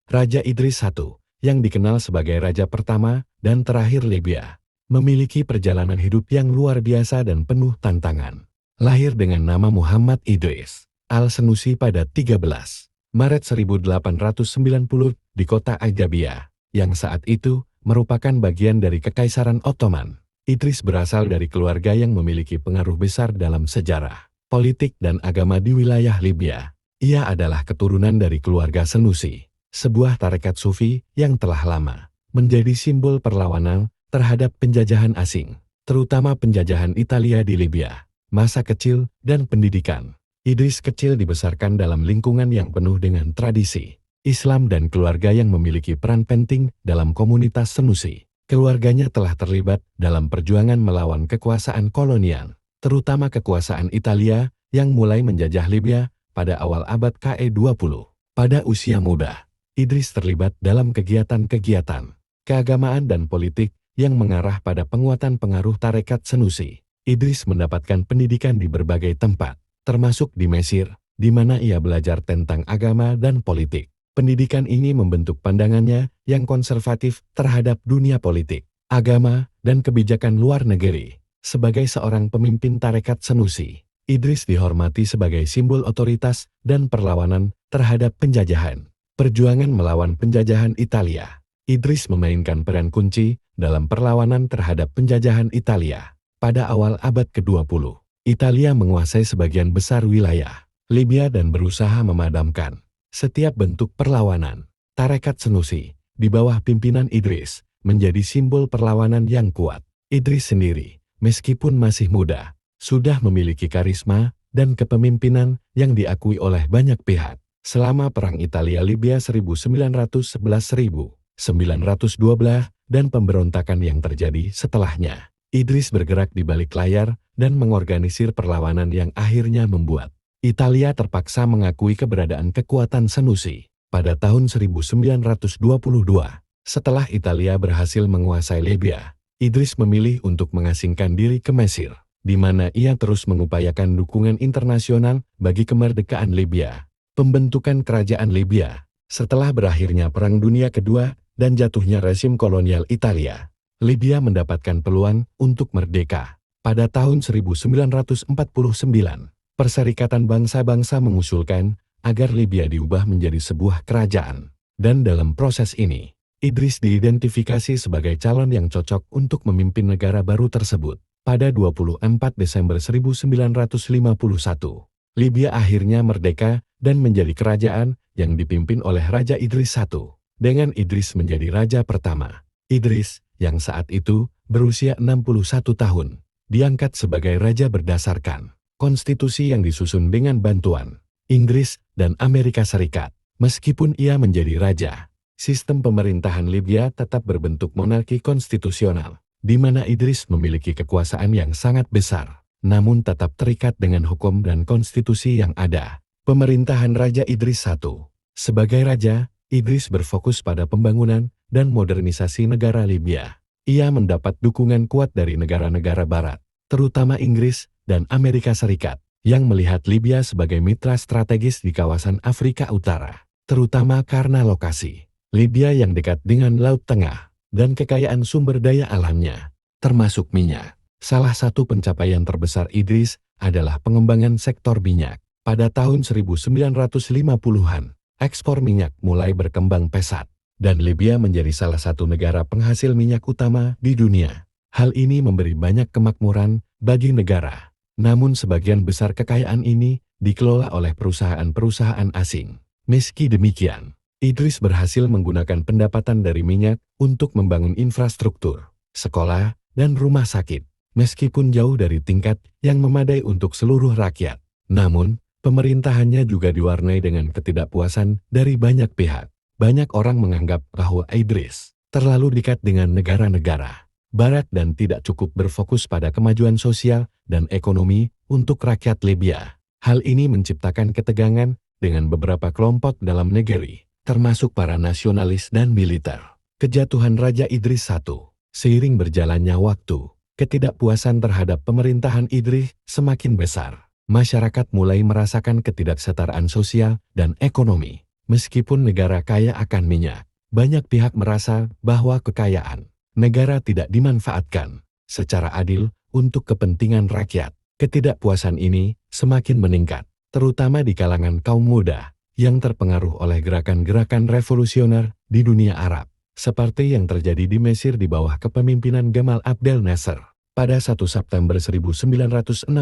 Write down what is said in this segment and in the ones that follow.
Raja Idris I, yang dikenal sebagai raja pertama dan terakhir Libya, memiliki perjalanan hidup yang luar biasa dan penuh tantangan. Lahir dengan nama Muhammad Idris al-Senussi pada 13 Maret 1890 di kota Ajabiyah, yang saat itu merupakan bagian dari Kekaisaran Ottoman. Idris berasal dari keluarga yang memiliki pengaruh besar dalam sejarah, politik dan agama di wilayah Libya. Ia adalah keturunan dari keluarga Senussi, sebuah tarekat sufi yang telah lama menjadi simbol perlawanan terhadap penjajahan asing, terutama penjajahan Italia di Libya. Masa kecil dan pendidikan. Idris kecil dibesarkan dalam lingkungan yang penuh dengan tradisi Islam dan keluarga yang memiliki peran penting dalam komunitas Senussi. Keluarganya telah terlibat dalam perjuangan melawan kekuasaan kolonial, terutama kekuasaan Italia yang mulai menjajah Libya pada awal abad ke-20. Pada usia muda, Idris terlibat dalam kegiatan-kegiatan keagamaan dan politik yang mengarah pada penguatan pengaruh tarekat Senussi. Idris mendapatkan pendidikan di berbagai tempat, termasuk di Mesir, di mana ia belajar tentang agama dan politik. Pendidikan ini membentuk pandangannya yang konservatif terhadap dunia politik, agama, dan kebijakan luar negeri. Sebagai seorang pemimpin tarekat Senussi, Idris dihormati sebagai simbol otoritas dan perlawanan terhadap penjajahan. Perjuangan melawan penjajahan Italia. Idris memainkan peran kunci dalam perlawanan terhadap penjajahan Italia. Pada awal abad ke-20, Italia menguasai sebagian besar wilayah Libya dan berusaha memadamkan setiap bentuk perlawanan. Tarekat Senussi, di bawah pimpinan Idris, menjadi simbol perlawanan yang kuat. Idris sendiri, meskipun masih muda, sudah memiliki karisma dan kepemimpinan yang diakui oleh banyak pihak. Selama Perang Italia-Libya 1911-1912 dan pemberontakan yang terjadi setelahnya, Idris bergerak di balik layar dan mengorganisir perlawanan yang akhirnya membuat Italia terpaksa mengakui keberadaan kekuatan Senussi. Pada tahun 1922, setelah Italia berhasil menguasai Libya, Idris memilih untuk mengasingkan diri ke Mesir, di mana ia terus mengupayakan dukungan internasional bagi kemerdekaan Libya. Pembentukan kerajaan Libya. Setelah berakhirnya Perang Dunia Kedua dan jatuhnya rezim kolonial Italia, Libya mendapatkan peluang untuk merdeka. Pada tahun 1949, Perserikatan Bangsa-Bangsa mengusulkan agar Libya diubah menjadi sebuah kerajaan. Dan dalam proses ini, Idris diidentifikasi sebagai calon yang cocok untuk memimpin negara baru tersebut. Pada 24 Desember 1951, Libya akhirnya merdeka dan menjadi kerajaan yang dipimpin oleh Raja Idris I. Dengan Idris menjadi raja pertama, Idris, yang saat itu berusia 61 tahun, diangkat sebagai raja berdasarkan konstitusi yang disusun dengan bantuan Inggris dan Amerika Serikat. Meskipun ia menjadi raja, sistem pemerintahan Libya tetap berbentuk monarki konstitusional, di mana Idris memiliki kekuasaan yang sangat besar, namun tetap terikat dengan hukum dan konstitusi yang ada. Pemerintahan Raja Idris I. Sebagai raja, Idris berfokus pada pembangunan dan modernisasi negara Libya. Ia mendapat dukungan kuat dari negara-negara barat, terutama Inggris dan Amerika Serikat, yang melihat Libya sebagai mitra strategis di kawasan Afrika Utara, terutama karena lokasi Libya yang dekat dengan Laut Tengah dan kekayaan sumber daya alamnya, termasuk minyak. Salah satu pencapaian terbesar Idris adalah pengembangan sektor minyak. Pada tahun 1950-an, ekspor minyak mulai berkembang pesat, dan Libya menjadi salah satu negara penghasil minyak utama di dunia. Hal ini memberi banyak kemakmuran bagi negara. Namun sebagian besar kekayaan ini dikelola oleh perusahaan-perusahaan asing. Meski demikian, Idris berhasil menggunakan pendapatan dari minyak untuk membangun infrastruktur, sekolah, dan rumah sakit. Meskipun jauh dari tingkat yang memadai untuk seluruh rakyat, namun pemerintahannya juga diwarnai dengan ketidakpuasan dari banyak pihak. Banyak orang menganggap bahwa Idris terlalu dekat dengan negara-negara barat dan tidak cukup berfokus pada kemajuan sosial dan ekonomi untuk rakyat Libya. Hal ini menciptakan ketegangan dengan beberapa kelompok dalam negeri, termasuk para nasionalis dan militer. Kejatuhan Raja Idris I. Seiring berjalannya waktu, ketidakpuasan terhadap pemerintahan Idris semakin besar. Masyarakat mulai merasakan ketidaksetaraan sosial dan ekonomi. Meskipun negara kaya akan minyak, banyak pihak merasa bahwa kekayaan negara tidak dimanfaatkan secara adil untuk kepentingan rakyat. Ketidakpuasan ini semakin meningkat, terutama di kalangan kaum muda yang terpengaruh oleh gerakan-gerakan revolusioner di dunia Arab, seperti yang terjadi di Mesir di bawah kepemimpinan Gamal Abdel Nasser. Pada 1 September 1969,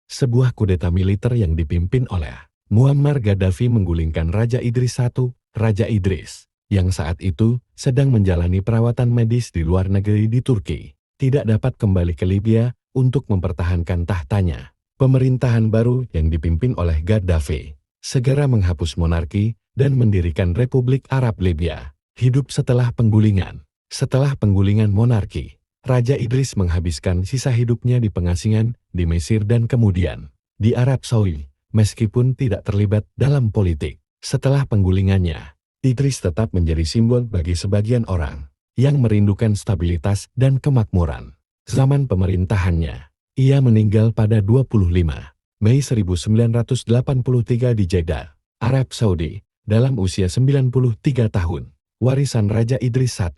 sebuah kudeta militer yang dipimpin oleh Muammar Gaddafi menggulingkan Raja Idris I, Raja Idris, yang saat itu sedang menjalani perawatan medis di luar negeri di Turki, tidak dapat kembali ke Libya untuk mempertahankan tahtanya. Pemerintahan baru yang dipimpin oleh Gaddafi segera menghapus monarki dan mendirikan Republik Arab Libya. Hidup setelah penggulingan. Setelah penggulingan monarki, Raja Idris menghabiskan sisa hidupnya di pengasingan di Mesir dan kemudian di Arab Saudi. Meskipun tidak terlibat dalam politik, setelah penggulingannya, Idris tetap menjadi simbol bagi sebagian orang yang merindukan stabilitas dan kemakmuran. Zaman pemerintahannya, ia meninggal pada 25 Mei 1983 di Jeddah, Arab Saudi, dalam usia 93 tahun. Warisan Raja Idris I,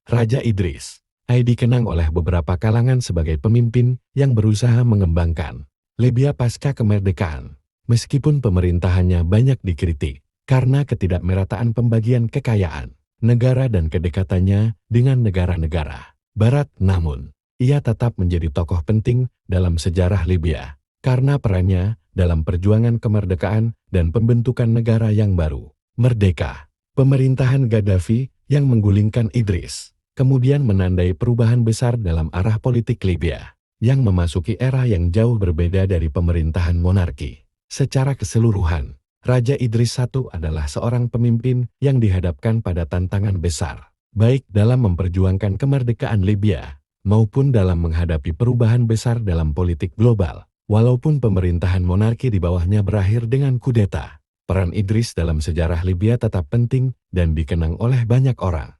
Raja Idris I dikenang oleh beberapa kalangan sebagai pemimpin yang berusaha mengembangkan Libya pasca kemerdekaan. Meskipun pemerintahannya banyak dikritik karena ketidakmerataan pembagian kekayaan negara dan kedekatannya dengan negara-negara Barat, namun ia tetap menjadi tokoh penting dalam sejarah Libya karena perannya dalam perjuangan kemerdekaan dan pembentukan negara yang baru, merdeka. Pemerintahan Gaddafi yang menggulingkan Idris kemudian menandai perubahan besar dalam arah politik Libya yang memasuki era yang jauh berbeda dari pemerintahan monarki. Secara keseluruhan, Raja Idris I adalah seorang pemimpin yang dihadapkan pada tantangan besar, baik dalam memperjuangkan kemerdekaan Libya, maupun dalam menghadapi perubahan besar dalam politik global. Walaupun pemerintahan monarki di bawahnya berakhir dengan kudeta, peran Idris dalam sejarah Libya tetap penting dan dikenang oleh banyak orang.